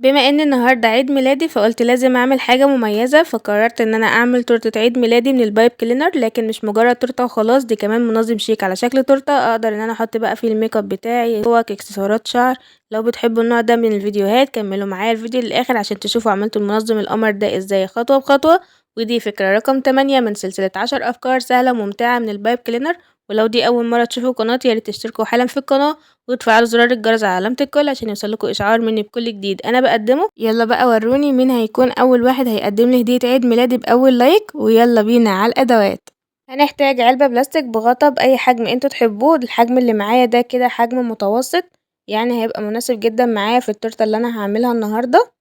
بما ان النهارده عيد ميلادي فقلت لازم اعمل حاجة مميزة، فقررت ان انا اعمل تورتة عيد ميلادي من البايب كلينر، لكن مش مجرد تورتة وخلاص، دي كمان منظم شيك على شكل تورتة اقدر ان انا احط بقى فيه الميك اب بتاعي، كوك، اكسسوارات شعر. لو بتحبوا النوع ده من الفيديوهات كملوا معايا الفيديو للاخر عشان تشوفوا عملت المنظم القمر ده ازاي خطوة بخطوة. ودي فكرة رقم 8 من سلسلة 10 افكار سهلة وممتعة من البايب كلينر. ولو دي اول مرة تشوفوا قناتي ياريت تشتركوا حالا في القناة وتفعلوا زرار الجرس على علامة الكل عشان يوصلكوا إشعار مني بكل جديد أنا بقدمه. يلا بقى وروني مين هيكون أول واحد هيقدم لي هدية عيد ميلادي بأول لايك، ويلا بينا على الأدوات. هنحتاج علبة بلاستيك بغطا بأي حجم انتوا تحبوه، الحجم اللي معايا ده كده حجم متوسط، يعني هيبقى مناسب جدا معايا في التورتة اللي أنا هعملها النهاردة.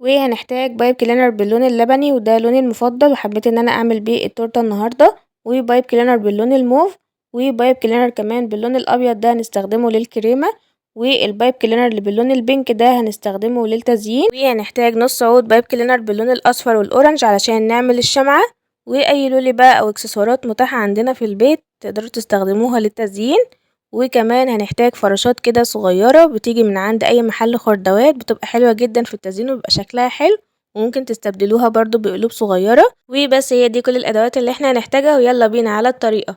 وهنحتاج بايب كلينر باللون اللبني وده لوني المفضل وحبيت ان انا اعمل بيه التورته النهارده، وبايب كلينر باللون الموف، وبايب كلينر كمان باللون الابيض ده هنستخدمه للكريمه، والبايب كلينر اللي باللون البينك ده هنستخدمه للتزيين. وهنحتاج نص عود بايب كلينر باللون الاصفر والاورنج علشان نعمل الشمعه، واي لولي بقى او اكسسوارات متاحه عندنا في البيت تقدروا تستخدموها للتزيين. وكمان هنحتاج فراشات كده صغيرة بتيجي من عند أي محل خردوات، بتبقى حلوة جدا في التزيين وبيبقى شكلها حلو، وممكن تستبدلوها برضو بقلوب صغيرة. وبس هي دي كل الأدوات اللي احنا هنحتاجها، ويلا بينا على الطريقة.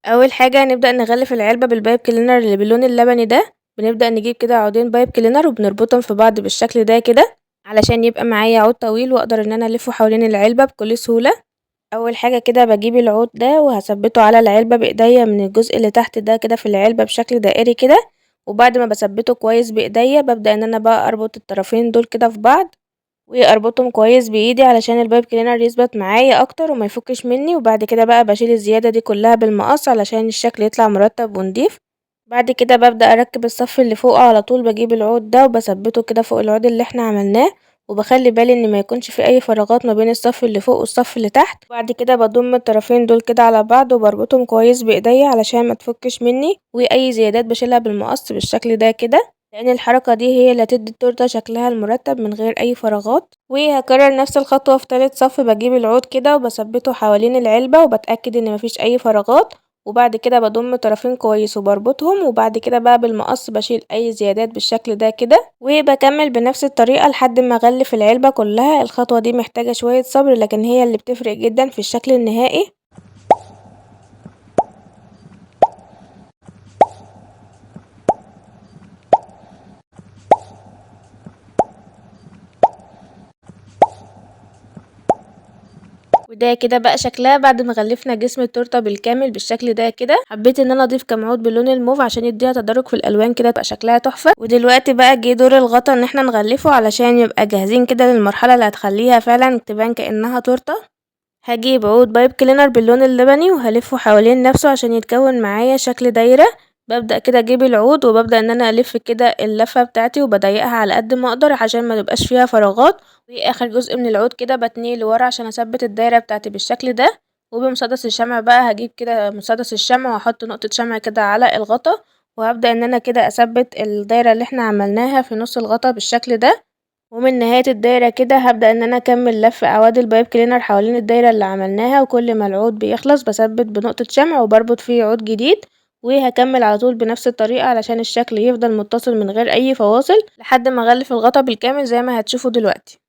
أول حاجة هنبدأ نغلف العلبة بالبايب كلينر اللي باللون اللبني ده. بنبدأ نجيب كده عودين بايب كلينر وبنربطهم في بعض بالشكل ده كده علشان يبقى معايا عود طويل واقدر ان انا الفه حوالين العلبة بكل سهولة. اول حاجة كده بجيب العود ده وهثبته على العلبة بايديا من الجزء اللي تحت ده كده في العلبة بشكل دائري كده. وبعد ما بثبته كويس بايديا ببدأ ان انا بقى اربط الطرفين دول كده في بعض، واربطهم كويس بايدي علشان البايب كلينر يثبت معايا اكتر وما يفكش مني. وبعد كده بقى بشيل الزيادة دي كلها بالمقص علشان الشكل يطلع مرتب ونضيف. بعد كده ببدأ اركب الصف اللي فوق على طول، بجيب العود ده وبثبته كده فوق العود اللي احنا عملناه، وبخلي بالي ان ما يكونش في اي فراغات ما بين الصف اللي فوق والصف اللي تحت. بعد كده بضم الطرفين دول كده على بعض وبربطهم كويس بايديا علشان ما تفكش مني، واي زيادات بشيلها بالمقص بالشكل ده كده، لان الحركة دي هي اللي هتدي التورتة شكلها المرتب من غير اي فراغات. وهكرر نفس الخطوة في تالت صف، بجيب العود كده وبثبته حوالين العلبة وبتأكد ان مفيش اي فراغات، وبعد كده بضم طرفين كويس وبربطهم، وبعد كده بقى بالمقص بشيل اي زيادات بالشكل ده كده، وبكمل بنفس الطريقة لحد ما اغلف العلبة كلها. الخطوة دي محتاجة شوية صبر لكن هي اللي بتفرق جدا في الشكل النهائي. وده كده بقى شكلها بعد ما غلفنا جسم التورته بالكامل بالشكل ده كده. حبيت ان انا اضيف كام عود باللون الموف عشان يديها تدرج في الالوان كده تبقى شكلها تحفه. ودلوقتي بقى جه دور الغطا ان احنا نغلفه علشان يبقى جاهزين كده للمرحله اللي هتخليها فعلا تبان كانها تورته. هجيب عود بايب كلينر باللون اللبني وهلفه حوالين نفسه عشان يتكون معايا شكل دايرة. ببدأ كده اجيب العود وببدأ ان انا الف كده اللفة بتاعتي وبضيقها على قد ما اقدر عشان ما تبقاش فيها فراغات. واخر جزء من العود كده بتنيه لورا عشان اثبت الدايرة بتاعتي بالشكل ده. وبمسدس الشمع بقى هجيب كده مسدس الشمع واحط نقطة شمع كده على الغطا، وهبدأ ان انا كده اثبت الدايرة اللي احنا عملناها في نص الغطا بالشكل ده. ومن نهاية الدايرة كده هبدأ ان انا اكمل لف اعواد البايب كلينر حوالين الدايرة اللي عملناها، وكل ما العود بيخلص بثبت بنقطة شمع وبربط فيه عود جديد. وهكمل على طول بنفس الطريقة علشان الشكل يفضل متصل من غير اي فواصل لحد ما اغلف الغطا بالكامل زي ما هتشوفوا دلوقتي.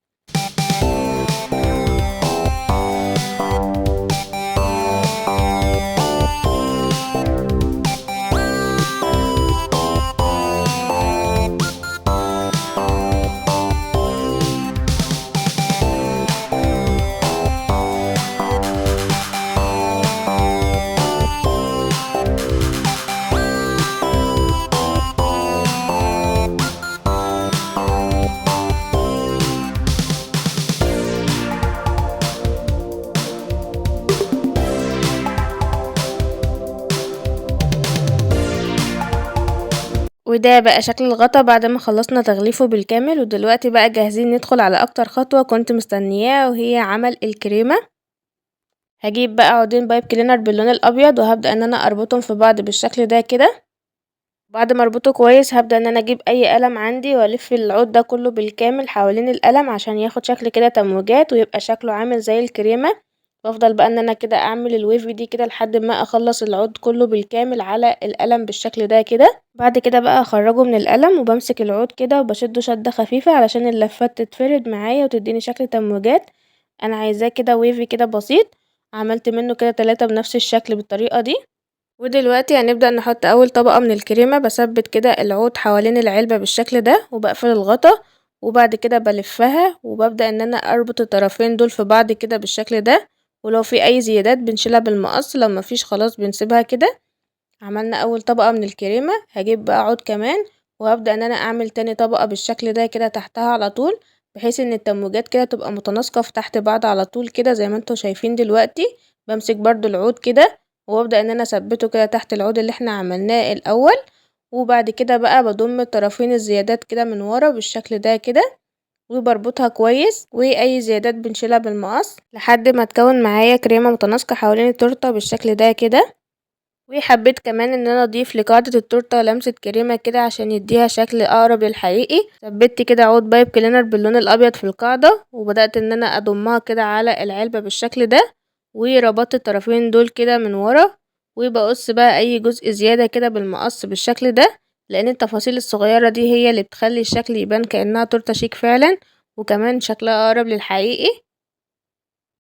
وده بقى شكل الغطا بعد ما خلصنا تغليفه بالكامل. ودلوقتي بقى جاهزين ندخل على اكتر خطوة كنت مستنياها وهي عمل الكريمة. هجيب بقى عودين بايب كلينر باللون الابيض وهبدأ ان انا اربطهم في بعض بالشكل ده كده. بعد ما اربطه كويس هبدأ ان انا اجيب اي قلم عندي والف العود ده كله بالكامل حوالين القلم عشان ياخد شكل كده تموجات ويبقى شكله عامل زي الكريمة. بافضل بقى ان انا كده اعمل الويف دي كده لحد ما اخلص العود كله بالكامل على القلم بالشكل ده كده. بعد كده بقى اخرجه من القلم وبمسك العود كده وبشده شدة خفيفة علشان اللفات تتفرد معايا وتديني شكل تموجات. انا عايزاه كده ويفي كده بسيط. عملت منه كده 3 بنفس الشكل بالطريقة دي. ودلوقتي هنبدأ نحط اول طبقة من الكريمة. بثبت كده العود حوالين العلبة بالشكل ده وبقفل الغطا، وبعد كده بلفها وببدأ ان انا اربط الطرفين دول في بعض كده بالشكل ده. ولو في اي زيادات بنشيلها بالمقص، لو مفيش خلاص بنسيبها كده. عملنا اول طبقة من الكريمة، هجيب بقى عود كمان وهبدأ ان انا اعمل تاني طبقة بالشكل ده كده تحتها على طول، بحيث ان التموجات كده تبقى متناسقة في تحت بعض على طول كده زي ما انتوا شايفين دلوقتي. بمسك برضو العود كده وابدأ ان انا اثبته كده تحت العود اللي احنا عملناه الاول، وبعد كده بقى بضم الطرفين الزيادات كده من ورا بالشكل ده كده وبربطها كويس، واي زيادات بنشيلها بالمقص لحد ما تكون معايا كريمة متناسقة حوالين التورتة بالشكل ده كده. وحبيت كمان ان انا اضيف لقاعدة التورتة لمسة كريمة كده عشان يديها شكل اقرب للحقيقي. ثبت كده عود بايب كلينر باللون الابيض في القاعدة وبدأت ان انا اضمها كده على العلبة بالشكل ده، وربطت الطرفين دول كده من ورا. وبقص بقى اي جزء زيادة كده بالمقص بالشكل ده، لان التفاصيل الصغيرة دي هي اللي بتخلي الشكل يبان كأنها تورتة شيك فعلا، وكمان شكلها اقرب للحقيقي.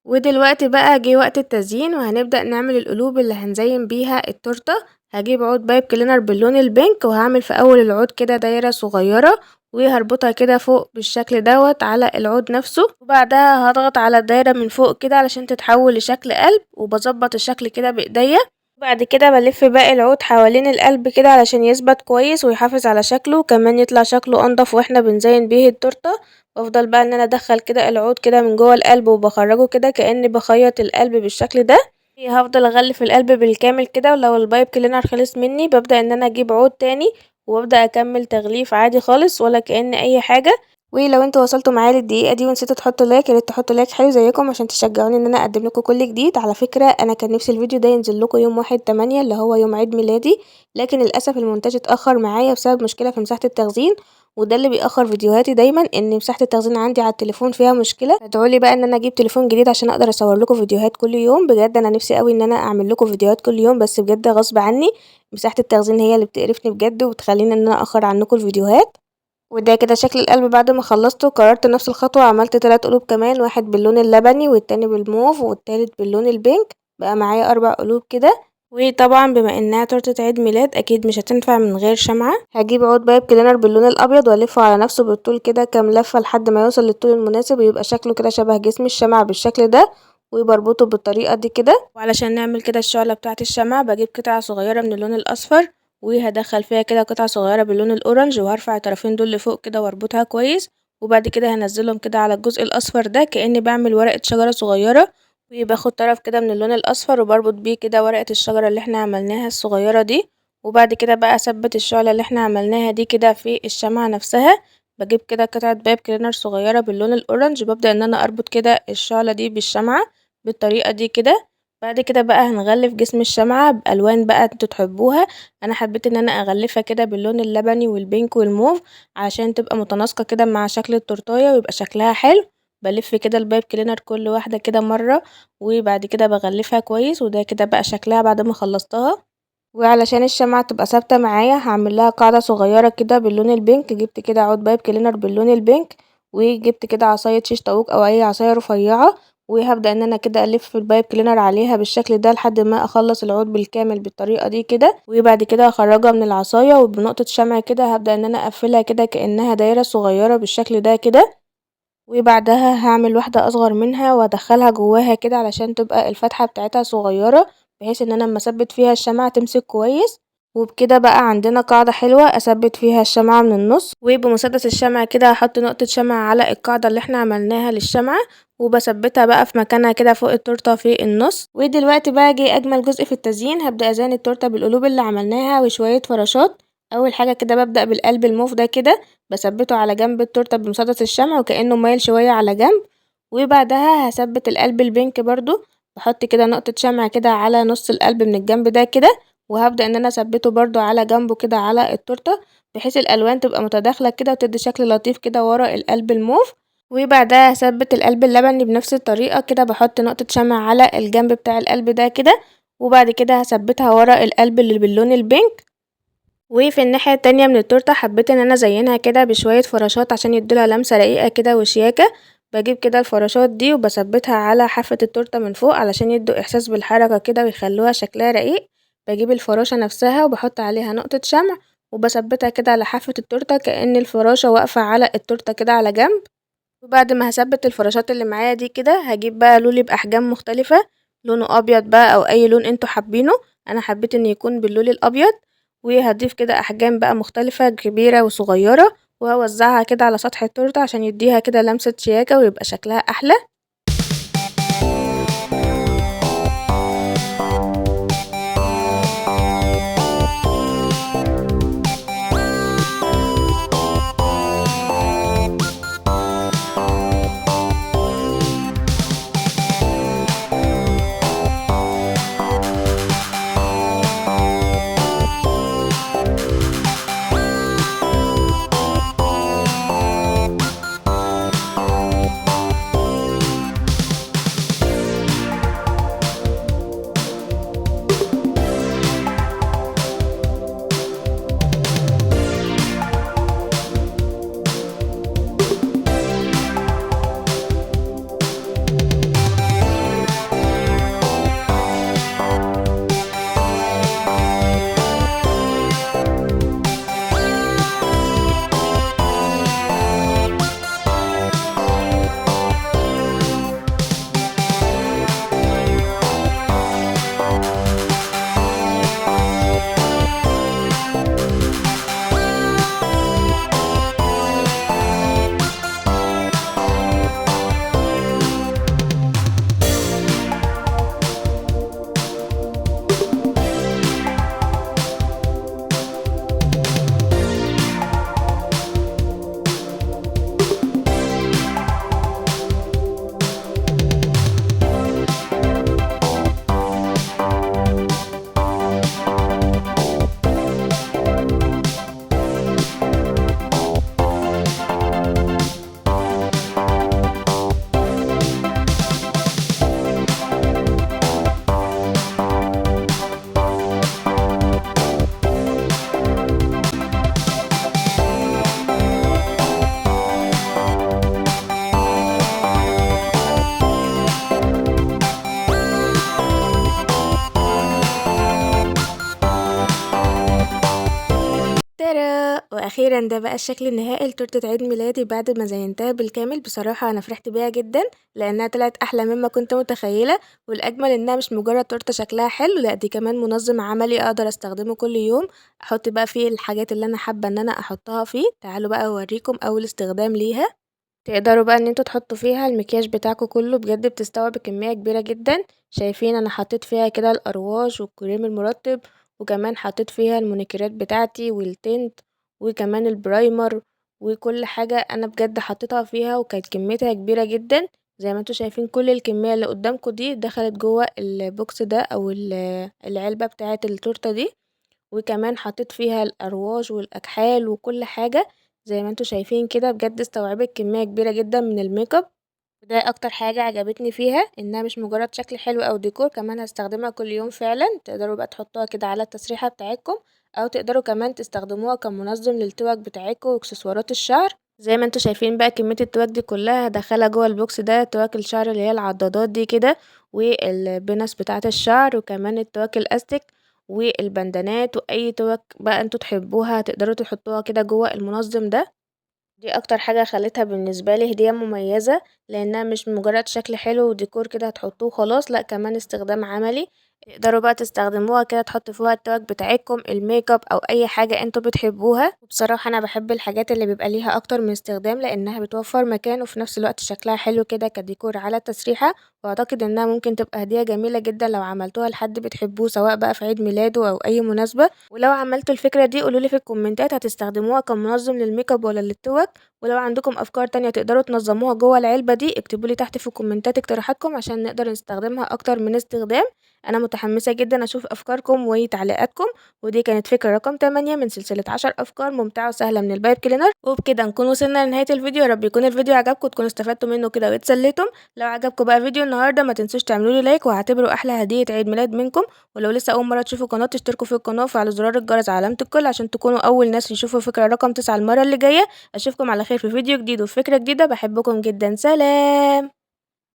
ودلوقتي بقى جه وقت التزيين وهنبدأ نعمل القلوب اللي هنزين بيها التورتة. هجيب عود بايب كلينر باللون البينك وهعمل في اول العود كده دايرة صغيرة وهربطها كده فوق بالشكل دوت على العود نفسه، وبعدها هضغط على الدايرة من فوق كده علشان تتحول لشكل قلب، وبظبط الشكل كده بايديا. بعد كده بلف باقي العود حوالين القلب كده علشان يثبت كويس ويحافظ على شكله وكمان يطلع شكله انضف واحنا بنزين بيه التورتة. بافضل بقى ان انا ادخل كده العود كده من جوه القلب وبخرجه كده كأني بخيط القلب بالشكل ده. هفضل اغلف القلب بالكامل كده، ولو البايب كلينر خلص مني ببدأ ان انا اجيب عود تاني وابدأ اكمل تغليف عادي خالص ولا كأن اي حاجة. ولو انتوا وصلتوا معايا للدقيقة دي ونسيتوا تحطوا لايك، ياريت تحطوا لايك حلو زيكم عشان تشجعوني ان انا اقدم لكم كل جديد. على فكرة انا كان نفسي الفيديو ده ينزل لكم يوم 1/8 اللي هو يوم عيد ميلادي، لكن للاسف المونتاج اتأخر معايا بسبب مشكلة في مساحة التخزين، وده اللي بيأخر فيديوهاتي دايما ان مساحة التخزين عندي على التليفون فيها مشكلة. ادعولي بقى ان انا اجيب تليفون جديد عشان اقدر اصور لكم فيديوهات كل يوم. بجد انا نفسي قوي ان انا اعمل لكم فيديوهات كل يوم، بس بجد غصب عني مساحة التخزين هي اللي بتقرفني بجد وبتخليني ان انا اخر عنكم الفيديوهات. وده كده شكل القلب بعد ما خلصته. قررت نفس الخطوة، عملت 3 قلوب كمان، واحد باللون اللبني والتاني بالموف والتالت باللون البينك. بقى معايا 4 قلوب كده. وطبعا بما انها تورتة عيد ميلاد اكيد مش هتنفع من غير شمعة. هجيب عود بايب كلينر باللون الابيض والفه على نفسه بالطول كده كام لفة لحد ما يوصل للطول المناسب ويبقى شكله كده شبه جسم الشمعة بالشكل ده، وبربطه بالطريقة دي كده. وعلشان نعمل كده الشعلة بتاعة الشمعة بجيب قطعة صغيرة من اللون الاصفر وهدخل فيها كده قطعة صغيرة باللون الاورنج وهرفع الطرفين دول لفوق كده واربطها كويس، وبعد كده هنزلهم كده على الجزء الاصفر ده كأني بعمل ورقة شجرة صغيرة. وباخد طرف كده من اللون الاصفر وبربط بيه كده ورقة الشجرة اللي احنا عملناها الصغيرة دي، وبعد كده بقى اثبت الشعلة اللي احنا عملناها دي كده في الشمعة نفسها. بجيب كده قطعة بايب كلينر صغيرة باللون الاورنج ببدأ ان انا اربط كده الشعلة دي بالشمعة بالطريقة دي كده. بعد كده بقى هنغلف جسم الشمعة بألوان بقى انتوا تحبوها. انا حبيت ان انا اغلفها كده باللون اللبني والبينك والموف عشان تبقى متناسقة كده مع شكل التورتاية ويبقى شكلها حلو. بلف كده البايب كلينر كل واحدة كده مرة وبعد كده بغلفها كويس، وده كده بقى شكلها بعد ما خلصتها. وعلشان الشمعة تبقى ثابتة معايا هعمل لها قاعدة صغيرة كده باللون البينك. جبت كده عود بايب كلينر باللون البينك وجبت كده عصاية شيش طاووق او اي عصاية رفيعة، وهبدأ ان انا كده الف البايب كلينر عليها بالشكل ده لحد ما اخلص العود بالكامل بالطريقة دي كده. وبعد كده هخرجها من العصاية وبنقطة شمع كده هبدأ ان انا اقفلها كده كأنها دايرة صغيرة بالشكل ده كده. وبعدها هعمل واحدة اصغر منها وادخلها جواها كده علشان تبقى الفتحة بتاعتها صغيرة، بحيث ان انا لما اثبت فيها الشمعة تمسك كويس. وبكده بقى عندنا قاعدة حلوة اثبت فيها الشمعة من النص، وبمسدس الشمع كده هحط نقطة شمع على القاعدة اللي احنا عملناها للشمعة وبثبتها بقى في مكانها كده فوق التورتة في النص. ودلوقتي بقى جه اجمل جزء في التزيين. هبدأ ازين التورتة بالقلوب اللي عملناها وشوية فراشات. اول حاجة كده ببدأ بالقلب الموف ده كده بثبته على جنب التورتة بمسدس الشمع وكأنه مايل شوية على جنب. وبعدها هثبت القلب البينك برضو، بحط كده نقطة شمع كده على نص القلب من الجنب ده كده، وهبدأ ان انا اثبته برضو على جنبه كده على التورتة بحيث الالوان تبقى متداخلة كده وتدي شكل لطيف كده ورا القلب الموف. وبعدها هثبت القلب اللبني بنفس الطريقة كده، بحط نقطة شمع على الجنب بتاع القلب ده كده، وبعد كده هثبتها ورا القلب اللي باللون البينك. وفي الناحية التانية من التورتة حبيت ان انا ازينها كده بشوية فراشات عشان يدولها لمسة رقيقة كده وشياكة. بجيب كده الفراشات دي وبثبتها على حافة التورتة من فوق علشان يدوا احساس بالحركة كده ويخلوها شكلها رقيق. بجيب الفراشة نفسها وبحط عليها نقطة شمع وبثبتها كده على حافة التورتة كأن الفراشة واقفة على التورتة كده على جنب. وبعد ما هثبت الفراشات اللي معايا دي كده هجيب بقى لولي بأحجام مختلفة، لونه أبيض بقى أو أي لون انتوا حابينه. أنا حبيت إن يكون باللولي الأبيض، وهضيف كده أحجام بقى مختلفة كبيرة وصغيرة، وهوزعها كده على سطح التورتة عشان يديها كده لمسة شياكة ويبقى شكلها أحلى. ترى واخيرا ده بقى الشكل النهائي لتورتة عيد ميلادي بعد ما زينتها بالكامل. بصراحة انا فرحت بيها جدا لانها طلعت احلى مما كنت متخيلة، والاجمل انها مش مجرد تورتة شكلها حلو، لا دي كمان منظم عملي اقدر استخدمه كل يوم، احط بقى فيه الحاجات اللي انا حابة ان انا احطها فيه. تعالوا بقى اوريكم اول استخدام ليها. تقدروا بقى ان انتوا تحطوا فيها المكياج بتاعكم كله، بجد بتستوعب كمية كبيرة جدا. شايفين انا حطيت فيها كده الارواش والكريم المرطب، وكمان حطيت فيها المونيكيرات بتاعتي والتنت وكمان البرايمر، وكل حاجة انا بجد حطيتها فيها وكانت كميتها كبيرة جدا. زي ما انتوا شايفين كل الكمية اللي قدامكم دي دخلت جوه البوكس ده او العلبة بتاعة التورتة دي. وكمان حطيت فيها الأرواش والأكحال وكل حاجة. زي ما انتوا شايفين كده بجد استوعبت كمية كبيرة جدا من الميك اب. وده اكتر حاجة عجبتني فيها، انها مش مجرد شكل حلو او ديكور، كمان هستخدمها كل يوم فعلا. تقدروا بقى تحطوها كده على التسريحة بتاعتكم، او تقدروا كمان تستخدموها كمنظم للتوك بتاعتكم واكسسوارات الشعر. زي ما انتوا شايفين بقى كمية التوك دي كلها هدخلها جوه البوكس ده، توك الشعر اللي هي العضادات دي كده، والبنس بتاعة الشعر، وكمان التوك الاستيك والبندانات، واي توك بقى انتوا تحبوها تقدروا تحطوها كده جوه المنظم ده. دي اكتر حاجة خلتها بالنسبة لي هدية مميزة، لانها مش مجرد شكل حلو وديكور كده هتحطوه خلاص، لا كمان استخدام عملي. تقدروا بقى تستخدموها كده تحطوا فيها التوك بتاعتكم، الميك اب او اي حاجة انتوا بتحبوها. وبصراحة انا بحب الحاجات اللي بيبقى ليها اكتر من استخدام، لانها بتوفر مكان وفي نفس الوقت شكلها حلو كده كديكور على التسريحة. واعتقد انها ممكن تبقى هدية جميلة جدا لو عملتوها لحد بتحبوه، سواء بقى في عيد ميلاده او اي مناسبة. ولو عملتوا الفكرة دي قولولي في الكومنتات هتستخدموها كمنظم للميك اب ولا للتوك، ولو عندكم أفكار تانية تقدروا تنظموها جوه العلبة دي اكتبولي تحت في الكومنتات اقتراحاتكم عشان نقدر نستخدمها أكتر من استخدام. أنا متحمسة جدا أشوف أفكاركم وتعليقاتكم. ودي كانت فكرة رقم 8 من سلسلة 10 أفكار ممتعة وسهلة من البايب كلينر. وبكده نكون وصلنا لنهاية الفيديو. يا رب يكون الفيديو عجبكم وتكونوا استفدتوا منه كده واتسليتم. لو عجبكم بقى فيديو النهارده ما تنسوش تعملولي لايك وهعتبره أحلى هدية عيد ميلاد منكم. ولو لسه أول مرة تشوفوا القناة تشتركوا في القناة وفعلوا زرار الجرس على علامة الكل عشان تكونوا أول ناس يشوفوا فكرة رقم 9 المرة اللي جاية. أشوفكم على خير في فيديو جديد وفكرة جديدة. بحبكم جدا. سلام.